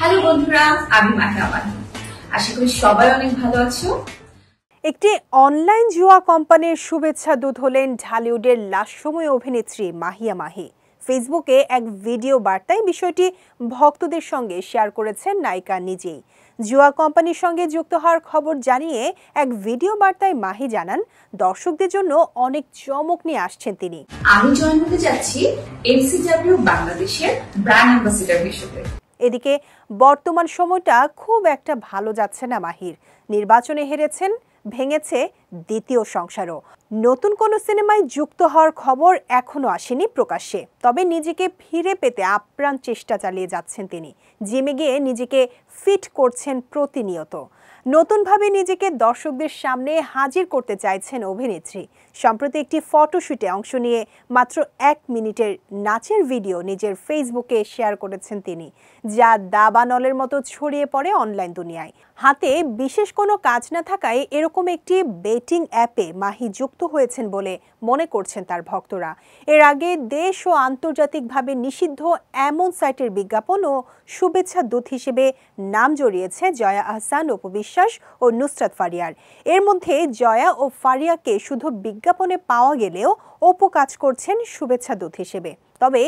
Hello বন্ধুরা, আমি মাহিয়া মাহি। আশা করি সবাই অনেক ভালো আছো। একটি অনলাইন জুয়া কোম্পানির শুভেচ্ছা দূত হলেন ঢালিউডের লাস্যময়ী অভিনেত্রী মাহিয়া মাহি। ফেসবুকে এক ভিডিও বার্তায় বিষয়টি ভক্তদের সঙ্গে শেয়ার করেছেন নায়িকা নিজেই। জুয়া কোম্পানির সঙ্গে যুক্ত হওয়ার খবর জানিয়ে এক ভিডিও বার্তায় মাহি জানান, দর্শকদের জন্য অনেক চমক নিয়ে আসছেন তিনি। আমি জয়েন হতে যাচ্ছি এমসিডব্লিউ বাংলাদেশের ব্র্যান্ড অ্যাম্বাসেডর হিসেবে। এদিকে বর্তমান সময়টা খুব একটা ভালো যাচ্ছে না মাহির। নির্বাচনে হেরেছেন, ভেঙেছে দ্বিতীয় সংসারও। নতুন কোনো সিনেমায় যুক্ত হওয়ার খবর এখনো আসেনি প্রকাশ্যে, তবে নিজেকে ফিরে পেতে আপ্রাণ চেষ্টা চালিয়ে যাচ্ছেন তিনি। জিমে গিয়ে নিজেকে ফিট করছেন প্রতিনিয়ত। নতুনভাবে নিজেকে দর্শকদের সামনে হাজির করতে চাইছেন অভিনেত্রী। সম্প্রতি একটি ফটোশুটে অংশ নিয়ে মাত্র 1 মিনিটের নাচের ভিডিও নিজের ফেসবুকে শেয়ার করেছেন তিনি, যা দাবানলের মতো ছড়িয়ে পড়ে অনলাইন দুনিয়ায়। হাতে বিশেষ কোনো কাজ না থাকায় এরকম একটি বেটিং অ্যাপে মাহি যুক্ত হয়েছেন বলে মনে করছেন তার ভক্তরা। এর আগে দেশ ও আন্তর্জাতিকভাবে নিষিদ্ধ এমন সাইটের বিজ্ঞাপন ও শুভেচ্ছা দূত হিসেবে নাম জড়িয়েছে জয়া আহসান, অপু বিশ্বাস ও নুসরাত ফারিয়ার। এর মধ্যে জয়া ও ফারিয়াকে শুধু বিজ্ঞাপনে পাওয়া গেলেও অপু কাজ করছেন শুভেচ্ছা দূত হিসেবে। তবে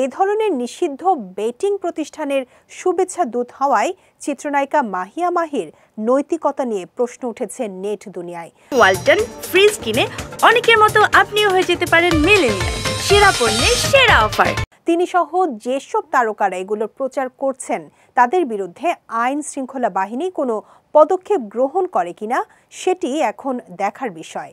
এ ধরনের নিষিদ্ধ বেটিং প্রতিষ্ঠানের শুভেচ্ছা দূত হওয়ায় চিত্রনায়িকা মাহিয়া মাহির নৈতিকতা নিয়ে প্রশ্ন উঠেছে নেট দুনিয়ায়। ওয়ালটন ফ্রিজ কিনে অনেকের মতো আপনিও হয়ে যেতে পারেন মিলেনিয়াল। সেরা পণ্যের সেরা অফার। তিনি সহ যেসব তারকারা এগুলোর প্রচার করছেন তাদের বিরুদ্ধে আইন শৃঙ্খলা বাহিনী কোনো পদক্ষেপ গ্রহণ করে কিনা সেটি এখন দেখার বিষয়।